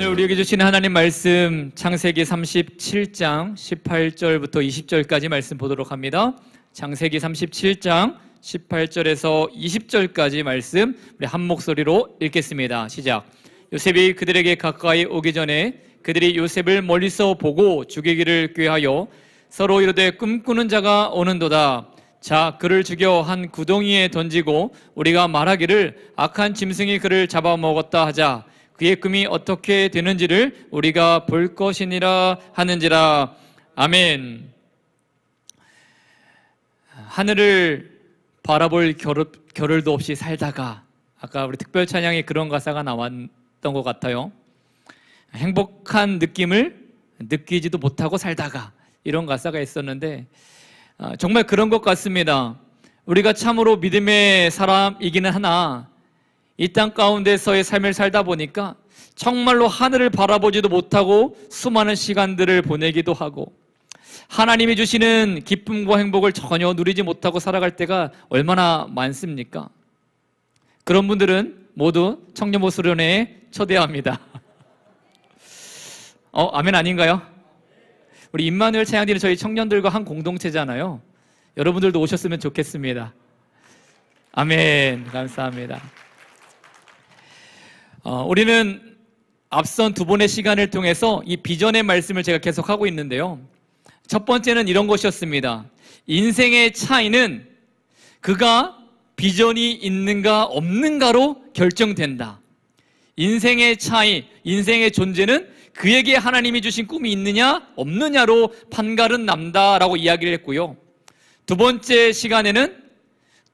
오늘 우리에게 주신 하나님 말씀 창세기 37장 18절부터 20절까지 말씀 보도록 합니다. 창세기 37장 18절에서 20절까지 말씀 우리 한 목소리로 읽겠습니다. 시작. 요셉이 그들에게 가까이 오기 전에 그들이 요셉을 멀리서 보고 죽이기를 꾀하여 서로 이르되 꿈꾸는 자가 오는도다. 자, 그를 죽여 한 구덩이에 던지고 우리가 말하기를 악한 짐승이 그를 잡아먹었다 하자. 그의 꿈이 어떻게 되는지를 우리가 볼 것이니라 하는지라. 아멘. 하늘을 바라볼 겨를도 없이 살다가, 아까 우리 특별 찬양에 그런 가사가 나왔던 것 같아요. 행복한 느낌을 느끼지도 못하고 살다가, 이런 가사가 있었는데 정말 그런 것 같습니다. 우리가 참으로 믿음의 사람이기는 하나 이 땅 가운데서의 삶을 살다 보니까 정말로 하늘을 바라보지도 못하고 수많은 시간들을 보내기도 하고 하나님이 주시는 기쁨과 행복을 전혀 누리지 못하고 살아갈 때가 얼마나 많습니까? 그런 분들은 모두 청년모수련회에 초대합니다. 아멘 아닌가요? 우리 임마누엘 찬양팀은 저희 청년들과 한 공동체잖아요. 여러분들도 오셨으면 좋겠습니다. 아멘. 감사합니다. 우리는 앞선 두 번의 시간을 통해서 이 비전의 말씀을 제가 계속하고 있는데요. 첫 번째는 이런 것이었습니다. 인생의 차이는 그가 비전이 있는가 없는가로 결정된다. 인생의 차이, 인생의 존재는 그에게 하나님이 주신 꿈이 있느냐 없느냐로 판가름 난다라고 이야기를 했고요. 두 번째 시간에는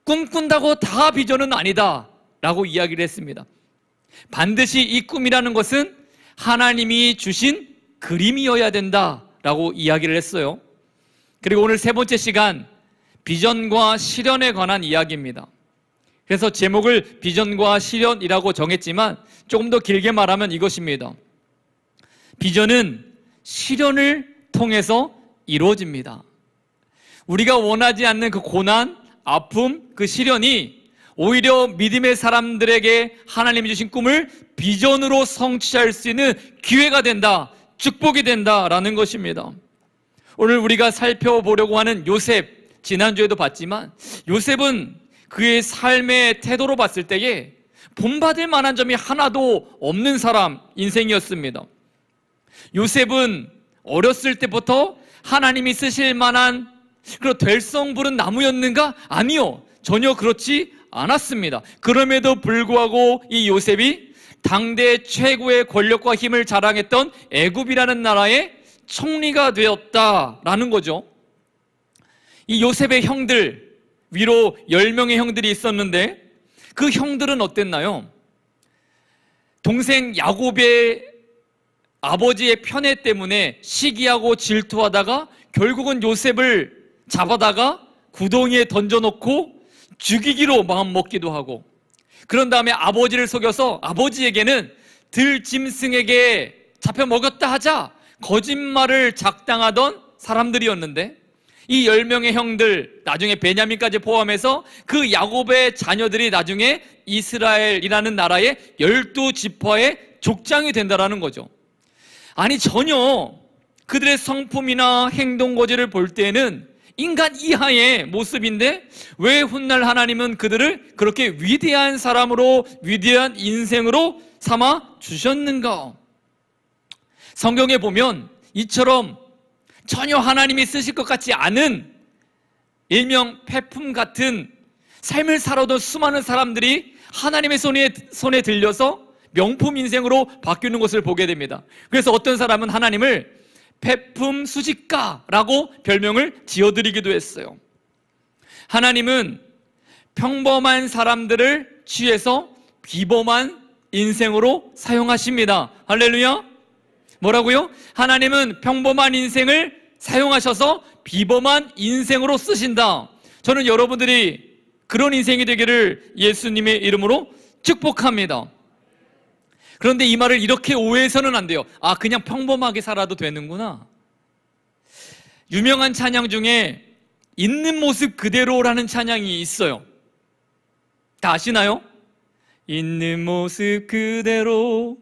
꿈꾼다고 다 비전은 아니다 라고 이야기를 했습니다. 반드시 이 꿈이라는 것은 하나님이 주신 그림이어야 된다라고 이야기를 했어요. 그리고 오늘 세 번째 시간, 비전과 실현에 관한 이야기입니다. 그래서 제목을 비전과 실현이라고 정했지만 조금 더 길게 말하면 이것입니다. 비전은 실현을 통해서 이루어집니다. 우리가 원하지 않는 그 고난, 아픔, 그 시련이 오히려 믿음의 사람들에게 하나님이 주신 꿈을 비전으로 성취할 수 있는 기회가 된다, 축복이 된다라는 것입니다. 오늘 우리가 살펴보려고 하는 요셉, 지난주에도 봤지만 요셉은 그의 삶의 태도로 봤을 때에 본받을 만한 점이 하나도 없는 사람 인생이었습니다. 요셉은 어렸을 때부터 하나님이 쓰실 만한 그런 될성 부른 나무였는가? 아니요, 전혀 그렇지 않았습니다. 그럼에도 불구하고 이 요셉이 당대 최고의 권력과 힘을 자랑했던 애굽이라는 나라의 총리가 되었다라는 거죠. 이 요셉의 형들, 위로 10명의 형들이 있었는데 그 형들은 어땠나요? 동생 야곱의 아버지의 편애 때문에 시기하고 질투하다가 결국은 요셉을 잡아다가 구덩이에 던져놓고 죽이기로 마음먹기도 하고, 그런 다음에 아버지를 속여서 아버지에게는 들짐승에게 잡혀 먹였다 하자 거짓말을 작당하던 사람들이었는데, 이 10명의 형들, 나중에 베냐민까지 포함해서 그 야곱의 자녀들이 나중에 이스라엘이라는 나라의 12지파의 족장이 된다라는 거죠. 아니, 전혀 그들의 성품이나 행동 거지를 볼 때는 인간 이하의 모습인데 왜 훗날 하나님은 그들을 그렇게 위대한 사람으로, 위대한 인생으로 삼아 주셨는가? 성경에 보면 이처럼 전혀 하나님이 쓰실 것 같지 않은 일명 폐품 같은 삶을 살아온 수많은 사람들이 하나님의 손에 들려서 명품 인생으로 바뀌는 것을 보게 됩니다. 그래서 어떤 사람은 하나님을 폐품 수집가라고 별명을 지어드리기도 했어요. 하나님은 평범한 사람들을 취해서 비범한 인생으로 사용하십니다. 할렐루야. 뭐라고요? 하나님은 평범한 인생을 사용하셔서 비범한 인생으로 쓰신다. 저는 여러분들이 그런 인생이 되기를 예수님의 이름으로 축복합니다. 그런데 이 말을 이렇게 오해해서는 안 돼요. 그냥 평범하게 살아도 되는구나. 유명한 찬양 중에 있는 모습 그대로라는 찬양이 있어요. 다 아시나요? 있는 모습 그대로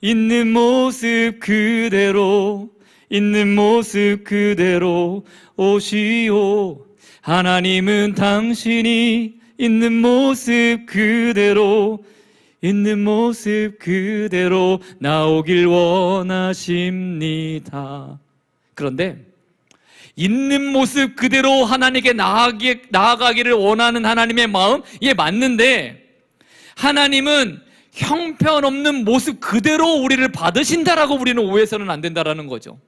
있는 모습 그대로, 있는 모습 그대로 오시오. 하나님은 당신이 있는 모습 그대로, 있는 모습 그대로 나오길 원하십니다. 그런데 있는 모습 그대로 하나님께 나아가기를 원하는 하나님의 마음, 이게 맞는데 하나님은 형편없는 모습 그대로 우리를 받으신다라고 우리는 오해해서는 안 된다라는 거죠.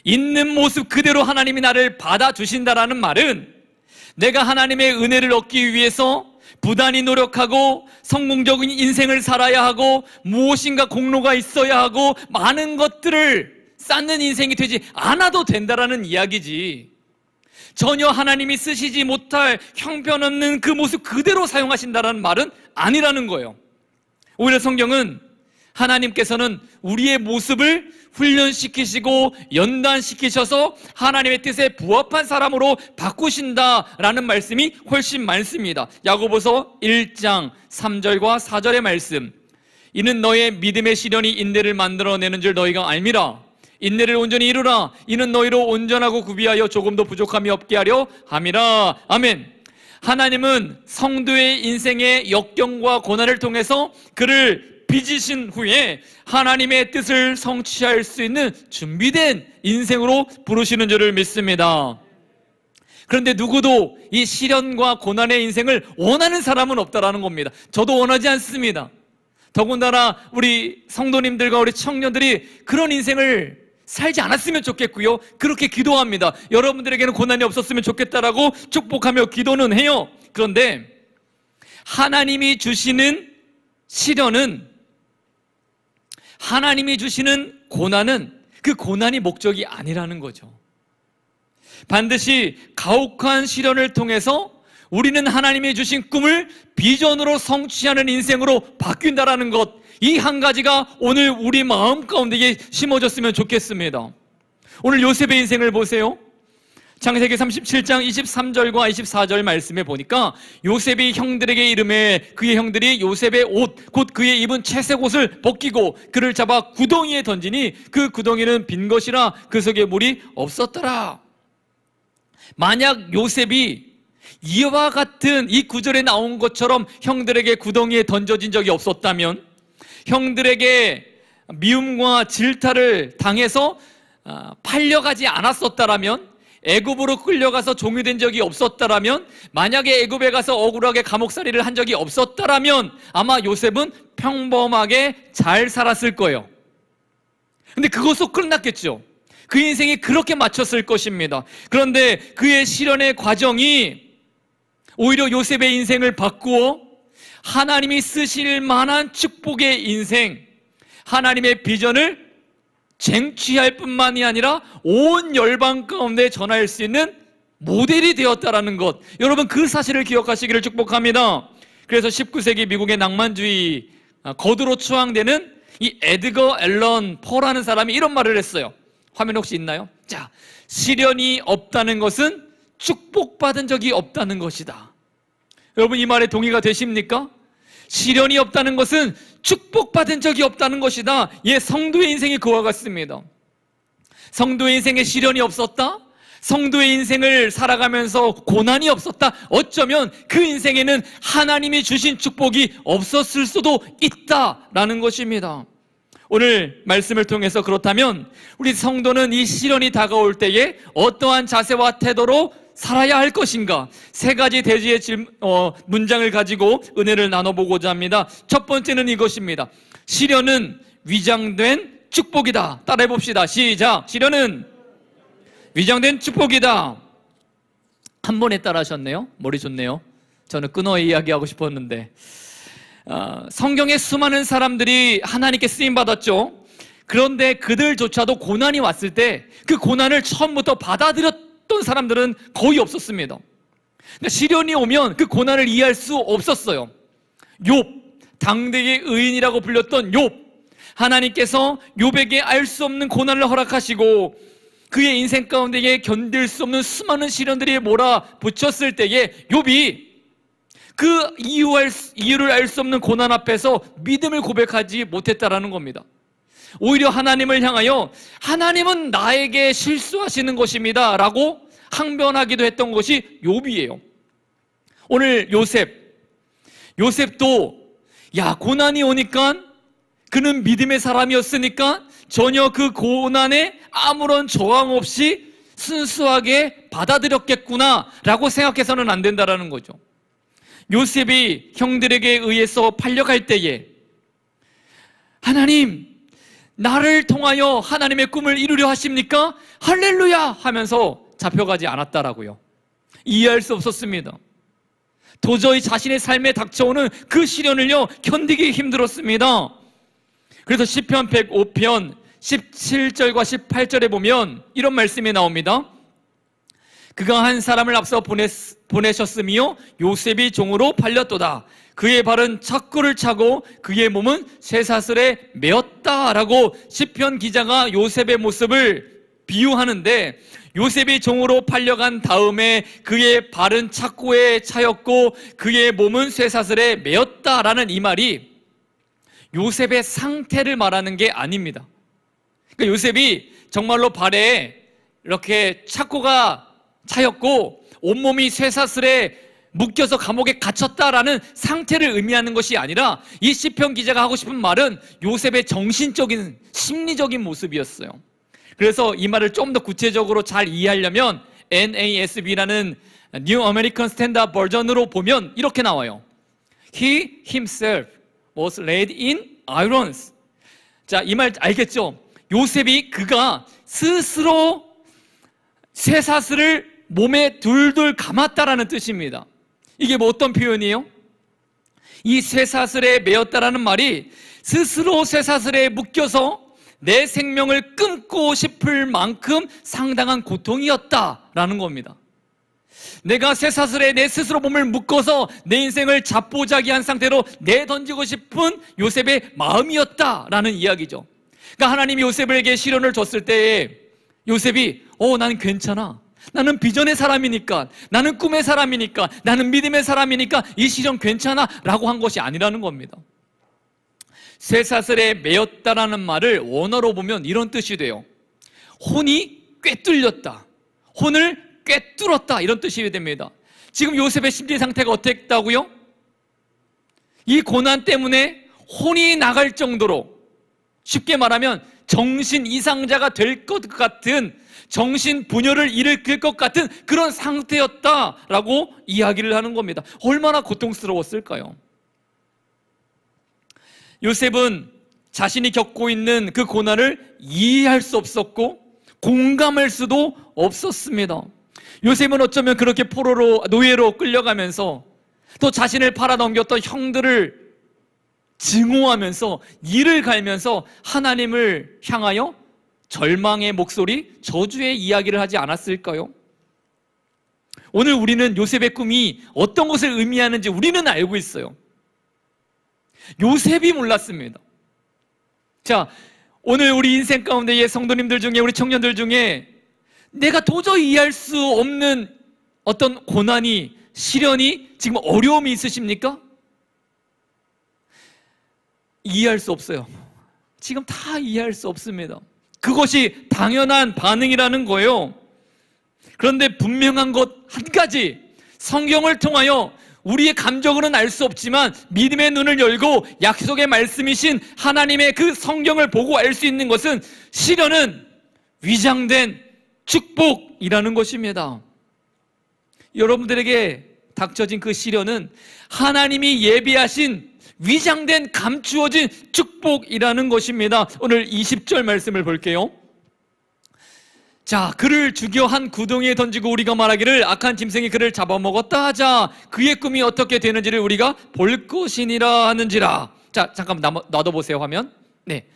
있는 모습 그대로 하나님이 나를 받아주신다라는 말은 내가 하나님의 은혜를 얻기 위해서 부단히 노력하고 성공적인 인생을 살아야 하고 무엇인가 공로가 있어야 하고 많은 것들을 쌓는 인생이 되지 않아도 된다라는 이야기지, 전혀 하나님이 쓰시지 못할 형편없는 그 모습 그대로 사용하신다라는 말은 아니라는 거예요. 오히려 성경은 하나님께서는 우리의 모습을 훈련시키시고 연단시키셔서 하나님의 뜻에 부합한 사람으로 바꾸신다라는 말씀이 훨씬 많습니다. 야고보서 1장 3절과 4절의 말씀, 이는 너의 믿음의 시련이 인내를 만들어내는 줄 너희가 알미라. 인내를 온전히 이루라. 이는 너희로 온전하고 구비하여 조금도 부족함이 없게 하려 함이라. 아멘. 하나님은 성도의 인생의 역경과 고난을 통해서 그를 빚으신 후에 하나님의 뜻을 성취할 수 있는 준비된 인생으로 부르시는 줄을 믿습니다. 그런데 누구도 이 시련과 고난의 인생을 원하는 사람은 없다라는 겁니다. 저도 원하지 않습니다. 더군다나 우리 성도님들과 우리 청년들이 그런 인생을 살지 않았으면 좋겠고요, 그렇게 기도합니다. 여러분들에게는 고난이 없었으면 좋겠다라고 축복하며 기도는 해요. 그런데 하나님이 주시는 시련은, 하나님이 주시는 고난은 그 고난이 목적이 아니라는 거죠. 반드시 가혹한 시련을 통해서 우리는 하나님이 주신 꿈을 비전으로 성취하는 인생으로 바뀐다라는 것, 이 한 가지가 오늘 우리 마음 가운데 심어졌으면 좋겠습니다. 오늘 요셉의 인생을 보세요. 창세기 37장 23절과 24절 말씀에 보니까 요셉이 형들에게 이르매 그의 형들이 요셉의 옷, 곧 그의 입은 채색 옷을 벗기고 그를 잡아 구덩이에 던지니 그 구덩이는 빈 것이라 그 속에 물이 없었더라. 만약 요셉이 이와 같은 이 구절에 나온 것처럼 형들에게 구덩이에 던져진 적이 없었다면, 형들에게 미움과 질타를 당해서 팔려가지 않았었다라면, 애굽으로 끌려가서 종유된 적이 없었다라면, 만약에 애굽에 가서 억울하게 감옥살이를 한 적이 없었다라면 아마 요셉은 평범하게 잘 살았을 거예요. 근데 그것도 끝났겠죠. 그 인생이 그렇게 마쳤을 것입니다. 그런데 그의 시련의 과정이 오히려 요셉의 인생을 바꾸어 하나님이 쓰실 만한 축복의 인생, 하나님의 비전을 쟁취할 뿐만이 아니라 온 열방 가운데 전할 수 있는 모델이 되었다라는 것, 여러분 그 사실을 기억하시기를 축복합니다. 그래서 19세기 미국의 낭만주의 거두로 추앙되는 이 에드거 앨런 포라는 사람이 이런 말을 했어요. 화면 혹시 있나요? 자, 시련이 없다는 것은 축복받은 적이 없다는 것이다. 여러분 이 말에 동의가 되십니까? 시련이 없다는 것은 축복받은 적이 없다는 것이다. 예, 성도의 인생이 그와 같습니다. 성도의 인생에 시련이 없었다? 성도의 인생을 살아가면서 고난이 없었다? 어쩌면 그 인생에는 하나님이 주신 축복이 없었을 수도 있다라는 것입니다. 오늘 말씀을 통해서 그렇다면 우리 성도는 이 시련이 다가올 때에 어떠한 자세와 태도로 살아야 할 것인가? 세 가지 대지의 문장을 가지고 은혜를 나눠보고자 합니다. 첫 번째는 이것입니다. 시련은 위장된 축복이다. 따라해 봅시다. 시작. 시련은 위장된 축복이다. 한 번에 따라하셨네요. 머리 좋네요. 저는 끊어 이야기하고 싶었는데, 성경에 수많은 사람들이 하나님께 쓰임받았죠. 그런데 그들조차도 고난이 왔을 때 그 고난을 처음부터 받아들였던 사람들은 거의 없었습니다. 그러니까 시련이 오면 그 고난을 이해할 수 없었어요. 욥, 당대의 의인이라고 불렸던 욥, 하나님께서 욥에게 알 수 없는 고난을 허락하시고 그의 인생 가운데에 견딜 수 없는 수많은 시련들이 몰아붙였을 때에 욥이 그 이유를 알 수 없는 고난 앞에서 믿음을 고백하지 못했다라는 겁니다. 오히려 하나님을 향하여 하나님은 나에게 실수하시는 것입니다 라고 항변하기도 했던 것이 욥이에요. 오늘 요셉도 고난이 오니까 그는 믿음의 사람이었으니까 전혀 그 고난에 아무런 저항 없이 순수하게 받아들였겠구나 라고 생각해서는 안 된다라는 거죠. 요셉이 형들에게 의해서 팔려갈 때에 하나님, 나를 통하여 하나님의 꿈을 이루려 하십니까? 할렐루야 하면서 잡혀가지 않았다라고요. 이해할 수 없었습니다. 도저히 자신의 삶에 닥쳐오는 그 시련을요 견디기 힘들었습니다. 그래서 시편 105편 17절과 18절에 보면 이런 말씀이 나옵니다. 그가 한 사람을 앞서 보내셨으며 요셉이 종으로 팔렸도다. 그의 발은 착고를 차고 그의 몸은 쇠사슬에 매었다라고 시편 기자가 요셉의 모습을 비유하는데, 요셉이 종으로 팔려간 다음에 그의 발은 착고에 차였고 그의 몸은 쇠사슬에 매었다라는 이 말이 요셉의 상태를 말하는 게 아닙니다. 그러니까 요셉이 정말로 발에 이렇게 착고가 차였고 온몸이 쇠사슬에 묶여서 감옥에 갇혔다라는 상태를 의미하는 것이 아니라, 이 시편 기자가 하고 싶은 말은 요셉의 정신적인 심리적인 모습이었어요. 그래서 이 말을 좀 더 구체적으로 잘 이해하려면 NASB라는 New American Standard 버전으로 보면 이렇게 나와요. He himself was laid in irons. 자, 이 말 알겠죠? 요셉이 그가 스스로 쇠사슬을 몸에 둘둘 감았다라는 뜻입니다. 이게 뭐 어떤 표현이에요? 이 쇠사슬에 매었다라는 말이 스스로 쇠사슬에 묶여서 내 생명을 끊고 싶을 만큼 상당한 고통이었다라는 겁니다. 내가 쇠사슬에 내 스스로 몸을 묶어서 내 인생을 자포자기한 상태로 내던지고 싶은 요셉의 마음이었다라는 이야기죠. 그러니까 하나님이 요셉에게 시련을 줬을 때에 요셉이 나는 괜찮아, 나는 비전의 사람이니까, 나는 꿈의 사람이니까, 나는 믿음의 사람이니까 이 시련 괜찮아 라고 한 것이 아니라는 겁니다. 쇠사슬에 매였다라는 말을 원어로 보면 이런 뜻이 돼요. 혼이 꿰뚫렸다, 혼을 꿰뚫었다, 이런 뜻이 됩니다. 지금 요셉의 심리 상태가 어땠다고요? 이 고난 때문에 혼이 나갈 정도로, 쉽게 말하면 정신 이상자가 될 것 같은, 정신 분열을 일으킬 것 같은 그런 상태였다라고 이야기를 하는 겁니다. 얼마나 고통스러웠을까요? 요셉은 자신이 겪고 있는 그 고난을 이해할 수 없었고 공감할 수도 없었습니다. 요셉은 어쩌면 그렇게 포로로, 노예로 끌려가면서 또 자신을 팔아넘겼던 형들을 증오하면서 이를 갈면서 하나님을 향하여 절망의 목소리, 저주의 이야기를 하지 않았을까요? 오늘 우리는 요셉의 꿈이 어떤 것을 의미하는지 우리는 알고 있어요. 요셉이 몰랐습니다. 자, 오늘 우리 인생 가운데의 성도님들 중에, 우리 청년들 중에 내가 도저히 이해할 수 없는 어떤 고난이, 시련이, 지금 어려움이 있으십니까? 이해할 수 없어요. 지금 다 이해할 수 없습니다. 그것이 당연한 반응이라는 거예요. 그런데 분명한 것 한 가지, 성경을 통하여 우리의 감정으로는 알 수 없지만 믿음의 눈을 열고 약속의 말씀이신 하나님의 그 성경을 보고 알 수 있는 것은, 시련은 위장된 축복이라는 것입니다. 여러분들에게 닥쳐진 그 시련은 하나님이 예비하신 위장된, 감추어진 축복이라는 것입니다. 오늘 20절 말씀을 볼게요. 자, 그를 죽여 한 구덩이에 던지고 우리가 말하기를 악한 짐승이 그를 잡아먹었다 하자. 그의 꿈이 어떻게 되는지를 우리가 볼 것이니라 하는지라. 자, 잠깐만 놔둬보세요, 화면. 네,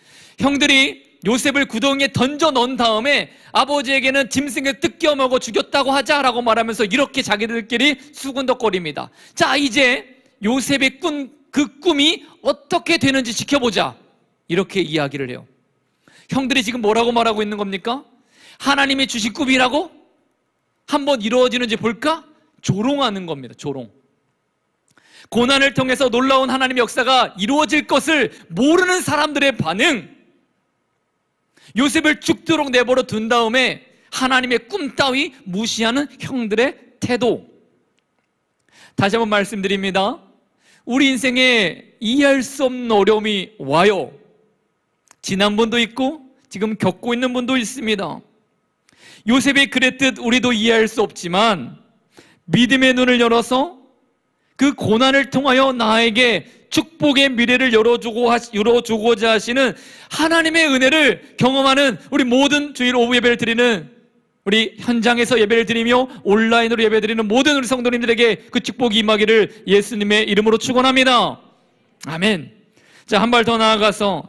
형들이 요셉을 구덩이에 던져 넣은 다음에 아버지에게는 짐승을 뜯겨 먹어 죽였다고 하자라고 말하면서 이렇게 자기들끼리 수군덕거립니다. 자, 이제 요셉의 그 꿈이 어떻게 되는지 지켜보자, 이렇게 이야기를 해요. 형들이 지금 뭐라고 말하고 있는 겁니까? 하나님이 주신 꿈이라고? 한번 이루어지는지 볼까? 조롱하는 겁니다. 조롱. 고난을 통해서 놀라운 하나님의 역사가 이루어질 것을 모르는 사람들의 반응, 요셉을 죽도록 내버려 둔 다음에 하나님의 꿈 따위 무시하는 형들의 태도. 다시 한번 말씀드립니다. 우리 인생에 이해할 수 없는 어려움이 와요. 지난 분도 있고 지금 겪고 있는 분도 있습니다. 요셉이 그랬듯 우리도 이해할 수 없지만 믿음의 눈을 열어서 그 고난을 통하여 나에게 축복의 미래를 열어주고자 하시는 하나님의 은혜를 경험하는 우리 모든 주일 오후 예배를 드리는, 우리 현장에서 예배를 드리며 온라인으로 예배 드리는 모든 우리 성도님들에게 그 축복이 임하기를 예수님의 이름으로 축원합니다. 아멘. 자, 한 발 더 나아가서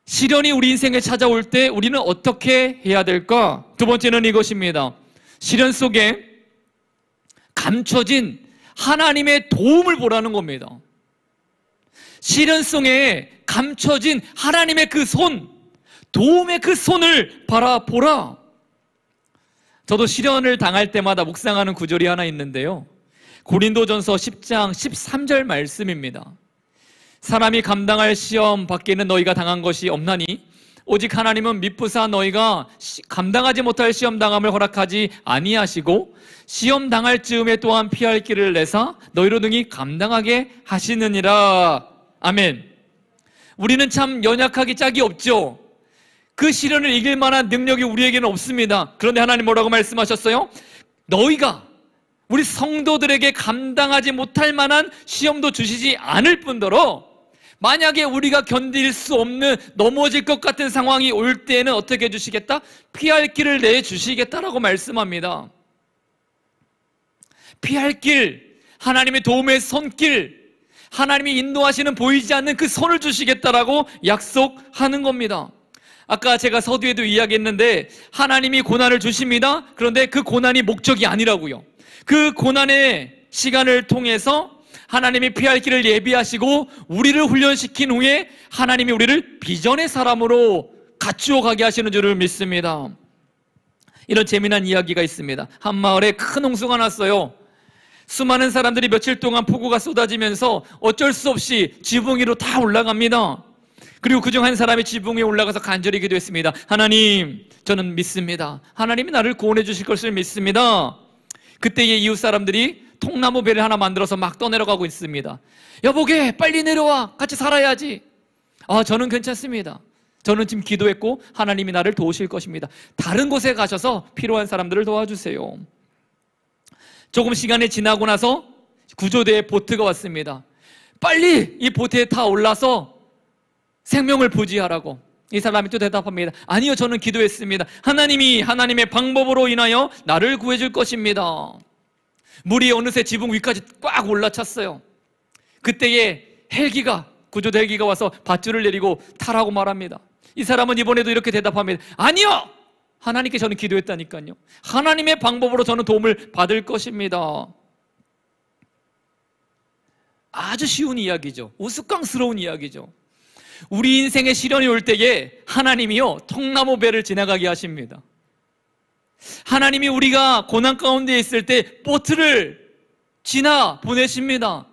시련이 우리 인생에 찾아올 때 우리는 어떻게 해야 될까? 두 번째는 이것입니다. 시련 속에 감춰진 하나님의 도움을 보라는 겁니다. 시련 속에 감춰진 하나님의 그 손, 도움의 그 손을 바라보라. 저도 시련을 당할 때마다 묵상하는 구절이 하나 있는데요. 고린도전서 10장 13절 말씀입니다. 사람이 감당할 시험 밖에는 너희가 당한 것이 없나니 오직 하나님은 미쁘사 너희가 감당하지 못할 시험 당함을 허락하지 아니하시고 시험 당할 즈음에 또한 피할 길을 내사 너희로 능히 감당하게 하시느니라. 아멘. 우리는 참 연약하기 짝이 없죠. 그 시련을 이길 만한 능력이 우리에게는 없습니다. 그런데 하나님 뭐라고 말씀하셨어요? 너희가, 우리 성도들에게 감당하지 못할 만한 시험도 주시지 않을 뿐더러 만약에 우리가 견딜 수 없는 넘어질 것 같은 상황이 올 때에는 어떻게 해주시겠다? 피할 길을 내주시겠다라고 말씀합니다. 피할 길, 하나님의 도움의 손길, 하나님이 인도하시는 보이지 않는 그 손을 주시겠다라고 약속하는 겁니다. 아까 제가 서두에도 이야기했는데 하나님이 고난을 주십니다. 그런데 그 고난이 목적이 아니라고요. 그 고난의 시간을 통해서 하나님이 피할 길을 예비하시고 우리를 훈련시킨 후에 하나님이 우리를 비전의 사람으로 갖추어 가게 하시는 줄을 믿습니다. 이런 재미난 이야기가 있습니다. 한 마을에 큰 홍수가 났어요. 수많은 사람들이 며칠 동안 폭우가 쏟아지면서 어쩔 수 없이 지붕 위로 다 올라갑니다. 그리고 그중 한 사람이 지붕 위에 올라가서 간절히 기도했습니다. 하나님, 저는 믿습니다. 하나님이 나를 구원해 주실 것을 믿습니다. 그때의 이웃 사람들이 통나무 배를 하나 만들어서 막 떠내려가고 있습니다. 여보게, 빨리 내려와. 같이 살아야지. 저는 괜찮습니다. 저는 지금 기도했고 하나님이 나를 도우실 것입니다. 다른 곳에 가셔서 필요한 사람들을 도와주세요. 조금 시간이 지나고 나서 구조대의 보트가 왔습니다. 빨리 이 보트에 타 올라서 생명을 부지하라고. 이 사람이 또 대답합니다. 아니요, 저는 기도했습니다. 하나님이 하나님의 방법으로 인하여 나를 구해줄 것입니다. 물이 어느새 지붕 위까지 꽉 올라찼어요. 그때에 헬기가, 구조대 헬기가 와서 밧줄을 내리고 타라고 말합니다. 이 사람은 이번에도 이렇게 대답합니다. 아니요, 하나님께 저는 기도했다니까요. 하나님의 방법으로 저는 도움을 받을 것입니다. 아주 쉬운 이야기죠. 우스꽝스러운 이야기죠. 우리 인생에 시련이 올 때에 하나님이요, 통나무 배를 지나가게 하십니다. 하나님이 우리가 고난 가운데 있을 때 보트를 지나 보내십니다.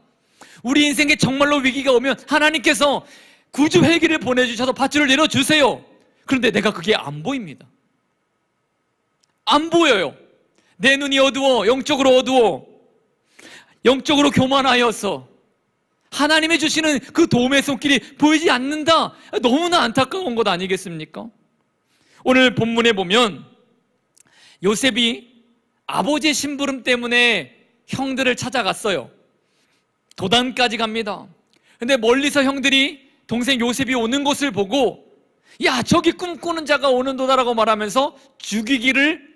우리 인생에 정말로 위기가 오면 하나님께서 구주 헬기를 보내주셔서 밧줄을 내려주세요. 그런데 내가 그게 안 보입니다. 안 보여요. 내 눈이 어두워, 영적으로 어두워, 영적으로 교만하여서 하나님이 주시는 그 도움의 손길이 보이지 않는다. 너무나 안타까운 것 아니겠습니까? 오늘 본문에 보면 요셉이 아버지의 심부름 때문에 형들을 찾아갔어요. 도단까지 갑니다. 근데 멀리서 형들이 동생 요셉이 오는 것을 보고 야, 저기 꿈꾸는 자가 오는 도다라고 말하면서 죽이기를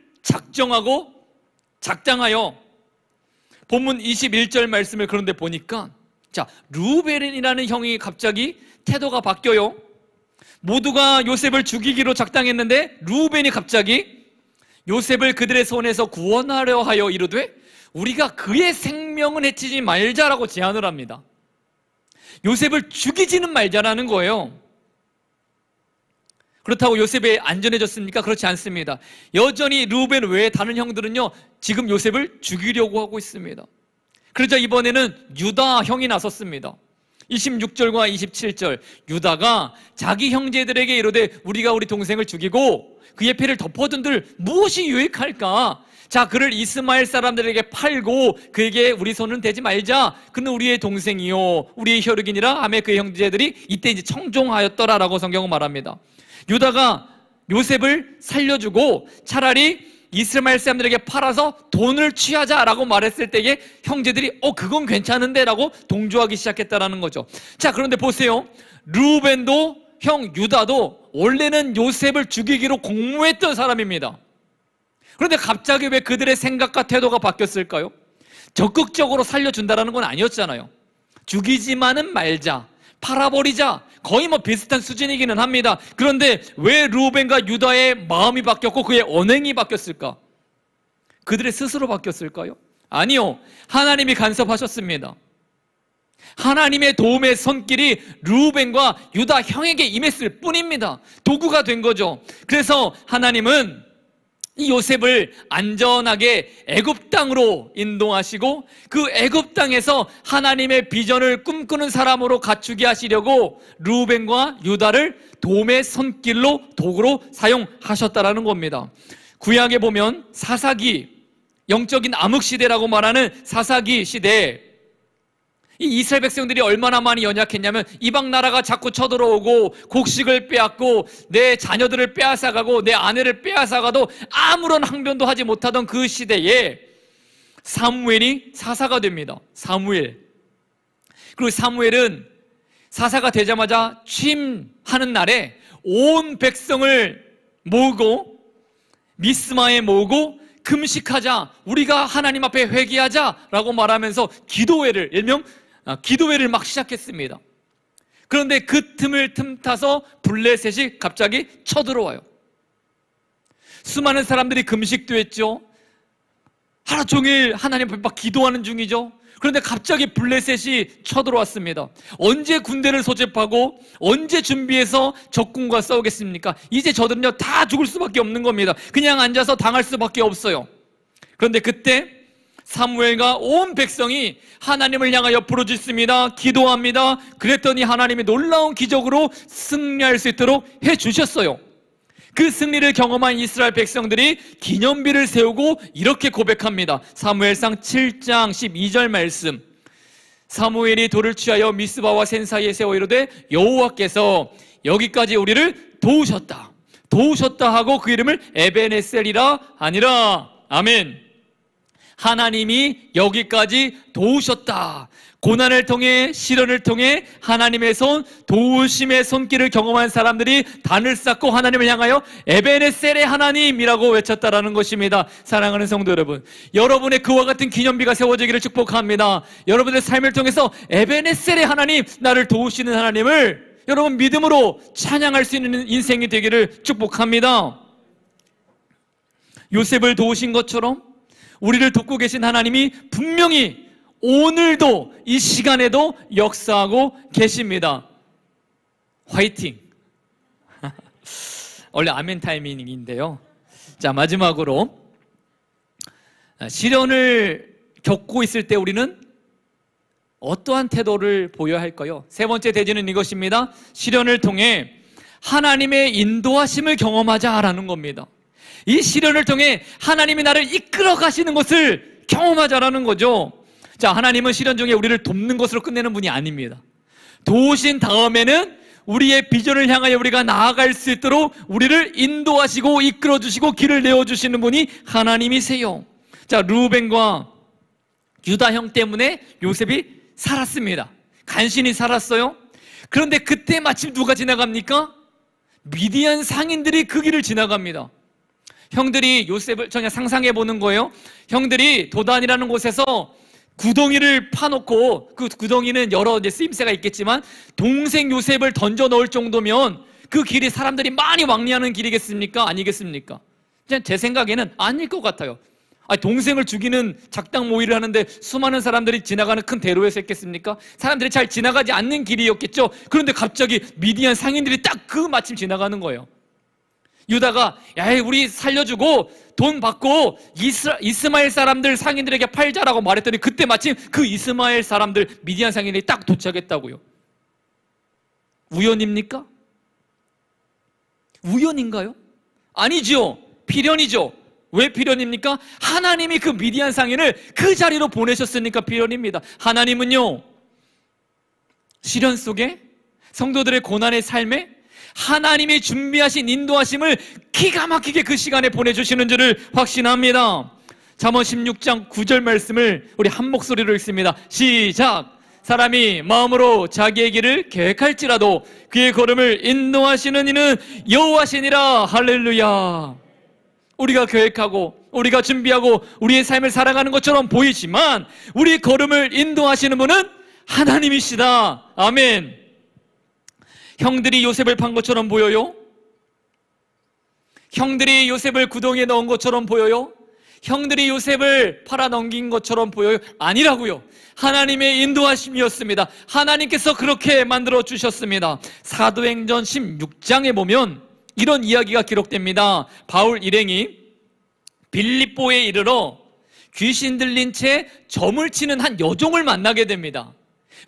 작정하여 본문 21절 말씀을 그런데 보니까 자, 루벤이라는 형이 갑자기 태도가 바뀌어요. 모두가 요셉을 죽이기로 작당했는데 루벤이 갑자기 요셉을 그들의 손에서 구원하려 하여 이르되 우리가 그의 생명은 해치지 말자라고 제안을 합니다. 요셉을 죽이지는 말자라는 거예요. 그렇다고 요셉이 안전해졌습니까? 그렇지 않습니다. 여전히 루벤 외에 다른 형들은요, 지금 요셉을 죽이려고 하고 있습니다. 그러자 이번에는 유다 형이 나섰습니다. 26절과 27절, 유다가 자기 형제들에게 이르되 우리가 우리 동생을 죽이고 그의 패를 덮어둔들 무엇이 유익할까? 자, 그를 이스마엘 사람들에게 팔고 그에게 우리 손은 대지 말자. 그는 우리의 동생이요 우리의 혈육이니라 하며 그의 형제들이 이때 이제 청종하였더라라고 성경은 말합니다. 유다가 요셉을 살려주고 차라리 이스마엘 사람들에게 팔아서 돈을 취하자라고 말했을 때에 형제들이 그건 괜찮은데 라고 동조하기 시작했다라는 거죠. 자, 그런데 보세요. 르우벤도 형 유다도 원래는 요셉을 죽이기로 공모했던 사람입니다. 그런데 갑자기 왜 그들의 생각과 태도가 바뀌었을까요? 적극적으로 살려준다라는 건 아니었잖아요. 죽이지만은 말자, 팔아버리자, 거의 비슷한 수준이기는 합니다. 그런데 왜 르우벤과 유다의 마음이 바뀌었고 그의 언행이 바뀌었을까? 그들의 스스로 바뀌었을까요? 아니요, 하나님이 간섭하셨습니다. 하나님의 도움의 손길이 르우벤과 유다 형에게 임했을 뿐입니다. 도구가 된 거죠. 그래서 하나님은 이 요셉을 안전하게 애굽 땅으로 인도하시고 그 애굽 땅에서 하나님의 비전을 꿈꾸는 사람으로 갖추게 하시려고 르우벤과 유다를 도움의 손길로 도구로 사용하셨다라는 겁니다. 구약에 보면 사사기, 영적인 암흑시대라고 말하는 사사기 시대에 이 이스라엘 백성들이 얼마나 많이 연약했냐면 이방 나라가 자꾸 쳐들어오고 곡식을 빼앗고 내 자녀들을 빼앗아가고 내 아내를 빼앗아가도 아무런 항변도 하지 못하던 그 시대에 사무엘이 사사가 됩니다. 사무엘. 그리고 사무엘은 사사가 되자마자 취임하는 날에 온 백성을 모으고 미스마에 모으고 금식하자, 우리가 하나님 앞에 회개하자라고 말하면서 기도회를, 일명 기도회를 막 시작했습니다. 그런데 그 틈을 틈타서 블레셋이 갑자기 쳐들어와요. 수많은 사람들이 금식도 했죠. 하루 종일 하나님 앞에 막 기도하는 중이죠. 그런데 갑자기 블레셋이 쳐들어왔습니다. 언제 군대를 소집하고 언제 준비해서 적군과 싸우겠습니까? 이제 저들은요 다 죽을 수밖에 없는 겁니다. 그냥 앉아서 당할 수밖에 없어요. 그런데 그때 사무엘과 온 백성이 하나님을 향하여 부르짖습니다. 기도합니다. 그랬더니 하나님이 놀라운 기적으로 승리할 수 있도록 해주셨어요. 그 승리를 경험한 이스라엘 백성들이 기념비를 세우고 이렇게 고백합니다. 사무엘상 7장 12절 말씀. 사무엘이 돌을 취하여 미스바와 센 사이에 세워 이르되 여호와께서 여기까지 우리를 도우셨다 하고 그 이름을 에베네셀이라 하니라. 아멘. 하나님이 여기까지 도우셨다. 고난을 통해, 시련을 통해 하나님의 손, 도우심의 손길을 경험한 사람들이 단을 쌓고 하나님을 향하여 에베네셀의 하나님이라고 외쳤다라는 것입니다. 사랑하는 성도 여러분, 여러분의 그와 같은 기념비가 세워지기를 축복합니다. 여러분의 삶을 통해서 에베네셀의 하나님, 나를 도우시는 하나님을 여러분 믿음으로 찬양할 수 있는 인생이 되기를 축복합니다. 요셉을 도우신 것처럼 우리를 돕고 계신 하나님이 분명히 오늘도 이 시간에도 역사하고 계십니다. 화이팅! 원래 아멘 타이밍인데요. 자, 마지막으로 시련을 겪고 있을 때 우리는 어떠한 태도를 보여야 할까요? 세 번째 대지는 이것입니다. 시련을 통해 하나님의 인도하심을 경험하자라는 겁니다. 이 시련을 통해 하나님이 나를 이끌어 가시는 것을 경험하자라는 거죠. 자, 하나님은 시련 중에 우리를 돕는 것으로 끝내는 분이 아닙니다. 도우신 다음에는 우리의 비전을 향하여 우리가 나아갈 수 있도록 우리를 인도하시고 이끌어주시고 길을 내어주시는 분이 하나님이세요. 자, 르우벤과 유다 형 때문에 요셉이 살았습니다. 간신히 살았어요. 그런데 그때 마침 누가 지나갑니까? 미디안 상인들이 그 길을 지나갑니다. 형들이 요셉을 그냥 상상해 보는 거예요. 형들이 도단이라는 곳에서 구덩이를 파놓고, 그 구덩이는 여러 쓰임새가 있겠지만 동생 요셉을 던져 넣을 정도면 그 길이 사람들이 많이 왕래하는 길이겠습니까? 아니겠습니까? 제 생각에는 아닐 것 같아요. 동생을 죽이는 작당 모의를 하는데 수많은 사람들이 지나가는 큰 대로에서 했겠습니까? 사람들이 잘 지나가지 않는 길이었겠죠. 그런데 갑자기 미디안 상인들이 딱 그 마침 지나가는 거예요. 유다가 야, 우리 살려주고 돈 받고 이스마엘 사람들 상인들에게 팔자라고 말했더니 그때 마침 그 이스마엘 사람들 미디안 상인들이 딱 도착했다고요. 우연입니까? 우연인가요? 아니죠. 필연이죠. 왜 필연입니까? 하나님이 그 미디안 상인을 그 자리로 보내셨으니까 필연입니다. 하나님은요, 시련 속에 성도들의 고난의 삶에 하나님이 준비하신 인도하심을 기가 막히게 그 시간에 보내주시는 줄을 확신합니다. 잠언 16장 9절 말씀을 우리 한 목소리로 읽습니다. 시작! 사람이 마음으로 자기의 길을 계획할지라도 그의 걸음을 인도하시는 이는 여호와시니라. 할렐루야. 우리가 계획하고 우리가 준비하고 우리의 삶을 살아가는 것처럼 보이지만 우리 걸음을 인도하시는 분은 하나님이시다. 아멘. 형들이 요셉을 판 것처럼 보여요? 형들이 요셉을 구덩이에 넣은 것처럼 보여요? 형들이 요셉을 팔아넘긴 것처럼 보여요? 아니라고요. 하나님의 인도하심이었습니다. 하나님께서 그렇게 만들어 주셨습니다. 사도행전 16장에 보면 이런 이야기가 기록됩니다. 바울 일행이 빌립보에 이르러 귀신 들린 채 점을 치는 한 여종을 만나게 됩니다.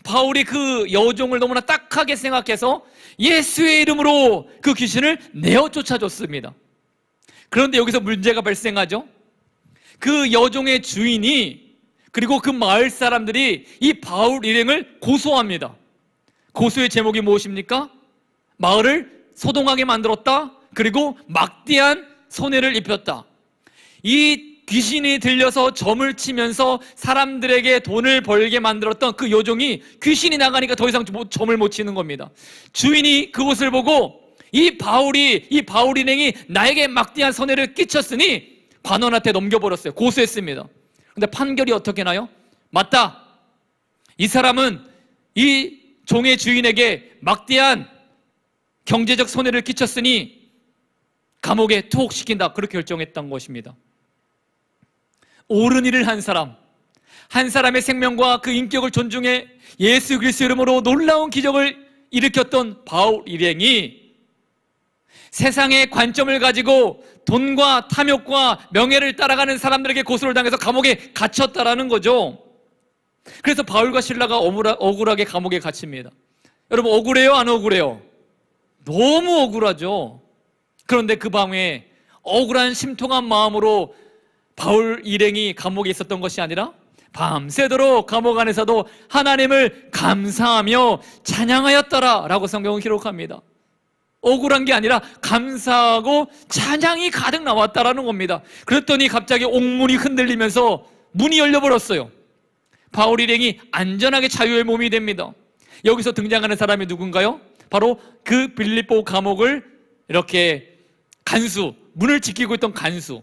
바울이 그 여종을 너무나 딱하게 생각해서 예수의 이름으로 그 귀신을 내어 쫓아줬습니다. 그런데 여기서 문제가 발생하죠. 그 여종의 주인이 그리고 그 마을 사람들이 이 바울 일행을 고소합니다. 고소의 제목이 무엇입니까? 마을을 소동하게 만들었다. 그리고 막대한 손해를 입혔다. 이 귀신이 들려서 점을 치면서 사람들에게 돈을 벌게 만들었던 그 여종이 귀신이 나가니까 더 이상 점을 못 치는 겁니다. 주인이 그것을 보고 이 바울 일행이 나에게 막대한 손해를 끼쳤으니 관원한테 넘겨버렸어요. 고소했습니다. 근데 판결이 어떻게 나요? 맞다. 이 사람은 이 종의 주인에게 막대한 경제적 손해를 끼쳤으니 감옥에 투옥시킨다. 그렇게 결정했던 것입니다. 옳은 일을 한 사람, 한 사람의 생명과 그 인격을 존중해 예수 그리스도 이름으로 놀라운 기적을 일으켰던 바울 일행이 세상의 관점을 가지고 돈과 탐욕과 명예를 따라가는 사람들에게 고소를 당해서 감옥에 갇혔다라는 거죠. 그래서 바울과 실라가 억울하게 감옥에 갇힙니다. 여러분, 억울해요? 안 억울해요? 너무 억울하죠. 그런데 그 밤에 억울한 심통한 마음으로 바울 일행이 감옥에 있었던 것이 아니라 밤새도록 감옥 안에서도 하나님을 감사하며 찬양하였더라 라고 성경은 기록합니다. 억울한 게 아니라 감사하고 찬양이 가득 나왔다라는 겁니다. 그랬더니 갑자기 옥문이 흔들리면서 문이 열려버렸어요. 바울 일행이 안전하게 자유의 몸이 됩니다. 여기서 등장하는 사람이 누군가요? 바로 그 빌립보 감옥을 이렇게 문을 지키고 있던 간수.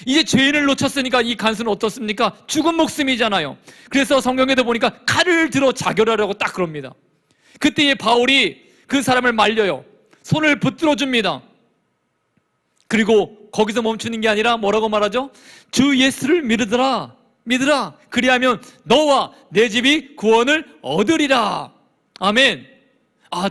이제 죄인을 놓쳤으니까 이 간수는 어떻습니까? 죽은 목숨이잖아요. 그래서 성경에도 보니까 칼을 들어 자결하려고 딱 그럽니다. 그때에 바울이 그 사람을 말려요. 손을 붙들어 줍니다. 그리고 거기서 멈추는 게 아니라 뭐라고 말하죠? 주 예수를 믿으라. 그리하면 너와 내 집이 구원을 얻으리라. 아멘.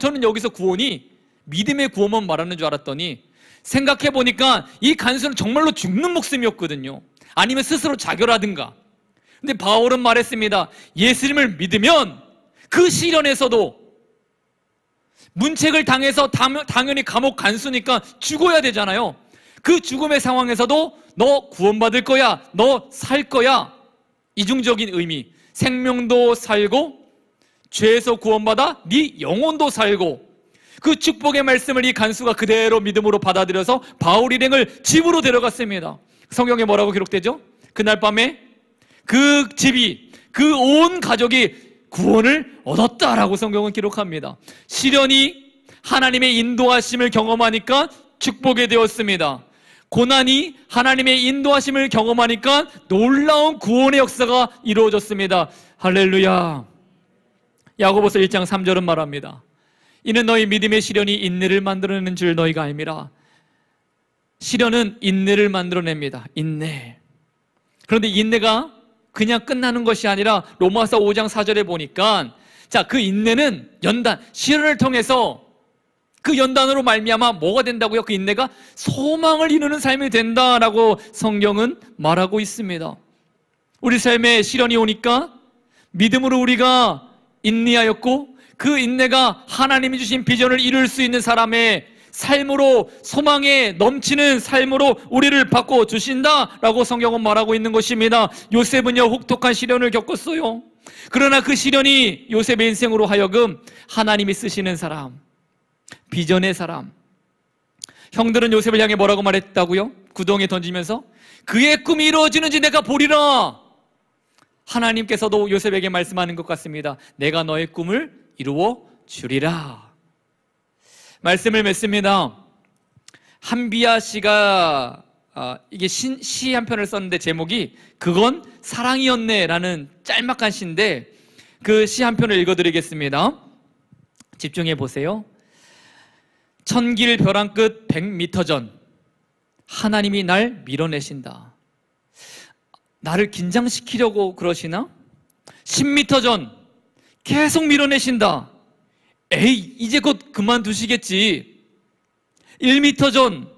저는 여기서 구원이 믿음의 구원만 말하는 줄 알았더니 생각해보니까 이 간수는 정말로 죽는 목숨이었거든요. 아니면 스스로 자결하든가. 근데 바울은 말했습니다. 예수님을 믿으면 그 시련에서도 문책을 당해서 당연히 감옥 간수니까 죽어야 되잖아요. 그 죽음의 상황에서도 너 구원받을 거야, 너 살 거야. 이중적인 의미. 생명도 살고 죄에서 구원받아 네 영혼도 살고. 그 축복의 말씀을 이 간수가 그대로 믿음으로 받아들여서 바울 일행을 집으로 데려갔습니다. 성경에 뭐라고 기록되죠? 그날 밤에 그 집이, 그 온 가족이 구원을 얻었다라고 성경은 기록합니다. 시련이 하나님의 인도하심을 경험하니까 축복이 되었습니다. 고난이 하나님의 인도하심을 경험하니까 놀라운 구원의 역사가 이루어졌습니다. 할렐루야. 야고보서 1장 3절은 말합니다. 이는 너희 믿음의 시련이 인내를 만들어내는 줄 너희가 알미라. 시련은 인내를 만들어냅니다. 인내. 그런데 인내가 그냥 끝나는 것이 아니라 로마서 5장 4절에 보니까 그 인내는 연단, 시련을 통해서 그 연단으로 말미암아 뭐가 된다고요? 그 인내가 소망을 이루는 삶이 된다라고 성경은 말하고 있습니다. 우리 삶에 시련이 오니까 믿음으로 우리가 인내하였고 그 인내가 하나님이 주신 비전을 이룰 수 있는 사람의 삶으로, 소망에 넘치는 삶으로 우리를 바꿔주신다라고 성경은 말하고 있는 것입니다. 요셉은요, 혹독한 시련을 겪었어요. 그러나 그 시련이 요셉의 인생으로 하여금 하나님이 쓰시는 사람, 비전의 사람. 형들은 요셉을 향해 뭐라고 말했다고요? 구덩이에 던지면서 그의 꿈이 이루어지는지 내가 보리라. 하나님께서도 요셉에게 말씀하는 것 같습니다. 내가 너의 꿈을 이루어 주리라. 말씀을 맺습니다. 한비아 씨가 이게 시 한 편을 썼는데 제목이 그건 사랑이었네라는 짤막한 시인데 그 시 한 편을 읽어드리겠습니다. 집중해 보세요. 천길 벼랑 끝 100m 전 하나님이 날 밀어내신다. 나를 긴장시키려고 그러시나? 10m 전 계속 밀어내신다. 에이, 이제 곧 그만두시겠지. 1m 전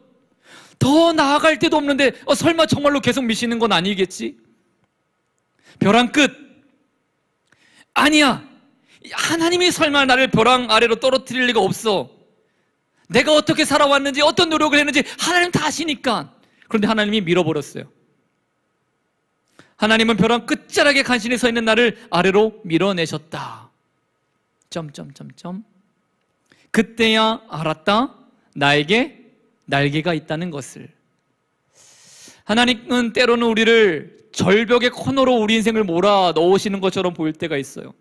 더 나아갈 데도 없는데 설마 정말로 계속 미시는 건 아니겠지? 벼랑 끝 아니야. 하나님이 설마 나를 벼랑 아래로 떨어뜨릴 리가 없어. 내가 어떻게 살아왔는지 어떤 노력을 했는지 하나님 다 아시니까. 그런데 하나님이 밀어버렸어요. 하나님은 벼랑 끝자락에 간신히 서 있는 나를 아래로 밀어내셨다. 점점점점. 그때야 알았다. 나에게 날개가 있다는 것을. 하나님은 때로는 우리를 절벽의 코너로 우리 인생을 몰아 넣으시는 것처럼 보일 때가 있어요.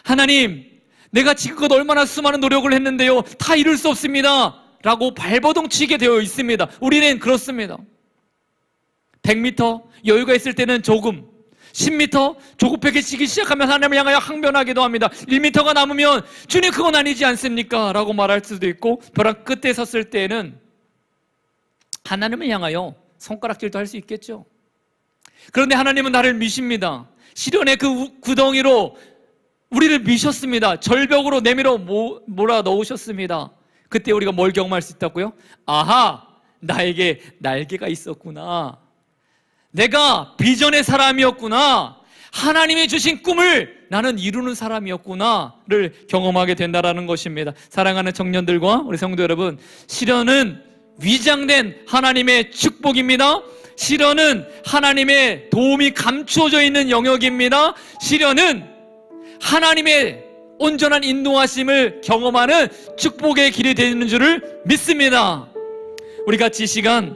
하나님, 내가 지금껏 얼마나 수많은 노력을 했는데요, 다 이룰 수 없습니다 라고 발버둥 치게 되어 있습니다. 우리는 그렇습니다. 100m 여유가 있을 때는 조금, 10m 조급해지기 시작하면 하나님을 향하여 항변하기도 합니다. 1m가 남으면 주님 그건 아니지 않습니까? 라고 말할 수도 있고, 벼랑 끝에 섰을 때는 하나님을 향하여 손가락질도 할 수 있겠죠. 그런데 하나님은 나를 미십니다. 시련의 그 구덩이로 우리를 미셨습니다. 절벽으로 내밀어 몰아 넣으셨습니다. 그때 우리가 뭘 경험할 수 있다고요? 아하, 나에게 날개가 있었구나. 내가 비전의 사람이었구나. 하나님이 주신 꿈을 나는 이루는 사람이었구나를 경험하게 된다는 것입니다. 사랑하는 청년들과 우리 성도 여러분, 시련은 위장된 하나님의 축복입니다. 시련은 하나님의 도움이 감추어져 있는 영역입니다. 시련은 하나님의 온전한 인도하심을 경험하는 축복의 길이 되는 줄을 믿습니다. 우리 같이 이 시간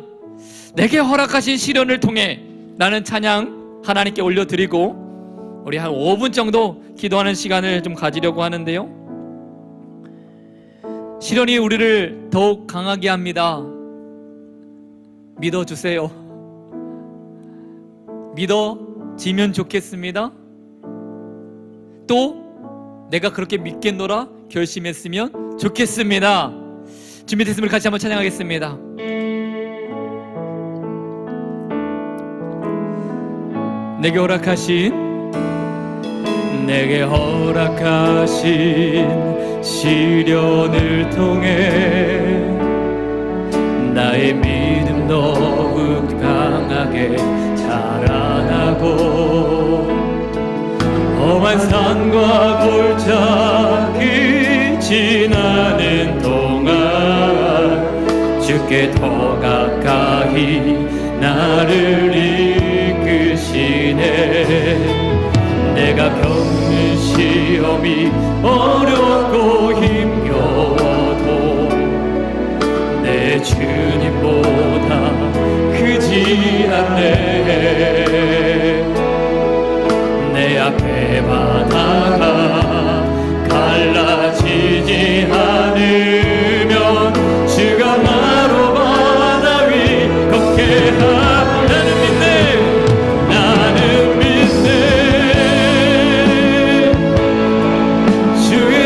내게 허락하신 시련을 통해 나는 찬양 하나님께 올려드리고 우리 한 5분 정도 기도하는 시간을 좀 가지려고 하는데요, 시련이 우리를 더욱 강하게 합니다. 믿어주세요. 믿어지면 좋겠습니다. 또 내가 그렇게 믿겠노라 결심했으면 좋겠습니다. 준비됐으면 같이 한번 찬양하겠습니다. 내게 허락하신 시련을 통해 나의 믿음 더욱 강하게 자라나고 험한 산과 골짜기 지나는 동안 주께 더 가까이 나를 이끄시네. 내가 겪는 시험이 어렵고 힘겨워도 내 주님보다 크지 않네. 내 앞에 바다가 갈라지지 않으면 주가 나로 바다 위 걷게 하고 나는 믿네 주의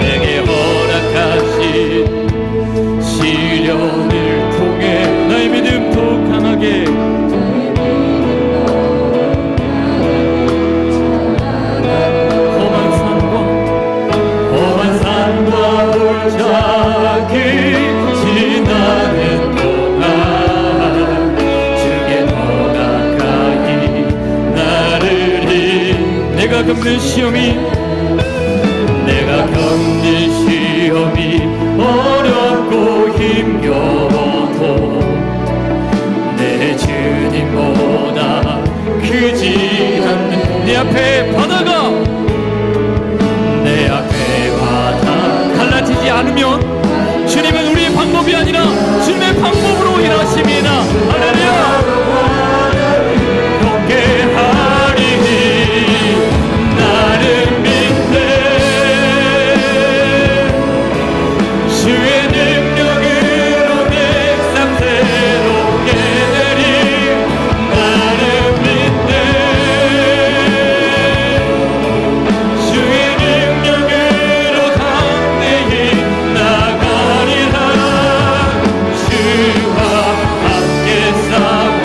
내게 허락하신 시련을 통해 나의 믿음 더욱 강하게 험한 산과 골짜기 지나는 동안 주께 더 가까이 나를 내가 겪는 시험이 어렵고 힘겨워도 내 주님보다 크지 않는 내 앞에 바다가 갈라지지 않으면 주님은 우리의 방법이 아니라 주님의 방법으로 일하십니다. 할렐루야. 나를 믿네 주의 능력으로 내 삶 새롭게 되리 나를 믿네 주의 능력으로 담대히 나가리라 주와 함께 싸워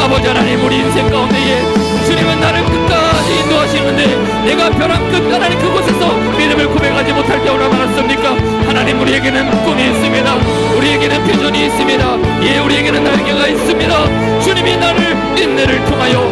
아버지 하나님, 우리 인생 가운데에 주님은 나를 끝까지 인도하시는데 내가 벼랑 끝 하나님 그곳에서 믿음을 고백하지 못할 때 얼마나 많았습니까? 하나님, 우리에게는 꿈이 있습니다. 우리에게는 비전이 있습니다. 예, 우리에게는 날개가 있습니다. 주님이 나를 인내를 통하여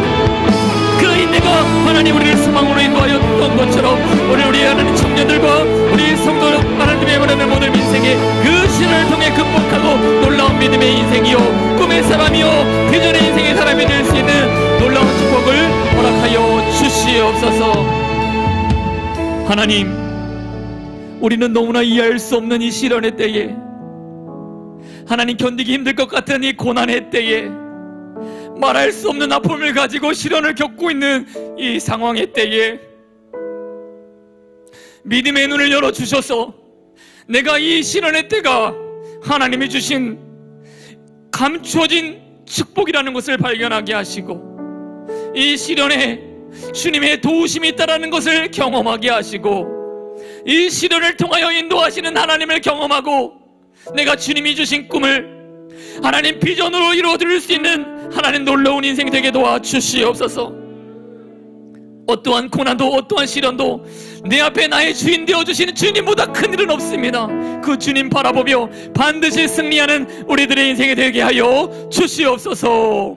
그 인내가 하나님 우리를 소망으로 인도하였던 것처럼 우리 하나님 청년들과 우리 성도 하나님의 원하는 모든 인생의 그 시련을 통해 극복하고 놀라운 믿음의 인생이요 꿈의 사람이요 비전의 인생의 사람이 될 수 있는 놀라운 축복을 허락하여 주시옵소서. 하나님, 우리는 너무나 이해할 수 없는 이 시련의 때에, 하나님 견디기 힘들 것 같은 이 고난의 때에, 말할 수 없는 아픔을 가지고 시련을 겪고 있는 이 상황의 때에 믿음의 눈을 열어주셔서 내가 이 시련의 때가 하나님이 주신 감추어진 축복이라는 것을 발견하게 하시고 이 시련에 주님의 도우심이 있다는 것을 경험하게 하시고 이 시련을 통하여 인도하시는 하나님을 경험하고 내가 주님이 주신 꿈을 하나님 비전으로 이루어드릴 수 있는 하나님 놀라운 인생 되게 도와주시옵소서. 어떠한 고난도 어떠한 시련도 내 앞에 나의 주인 되어주시는 주님보다 큰 일은 없습니다. 그 주님 바라보며 반드시 승리하는 우리들의 인생이 되게 하여 주시옵소서.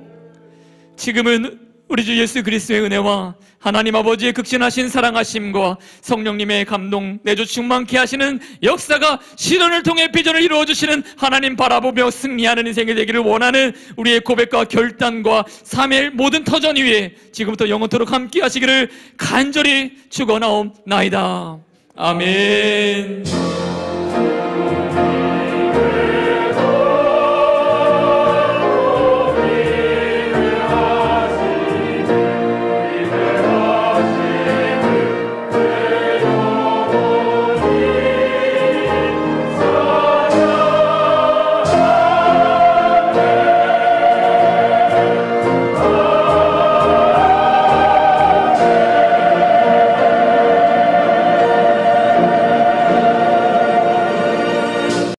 지금은 우리 주 예수 그리스도의 은혜와 하나님 아버지의 극진하신 사랑하심과 성령님의 감동 내주 충만케 하시는 역사가 시련을 통해 비전을 이루어주시는 하나님 바라보며 승리하는 인생이 되기를 원하는 우리의 고백과 결단과 삶의 모든 터전 위에 지금부터 영원토록 함께 하시기를 간절히 축원하옵나이다. 아멘.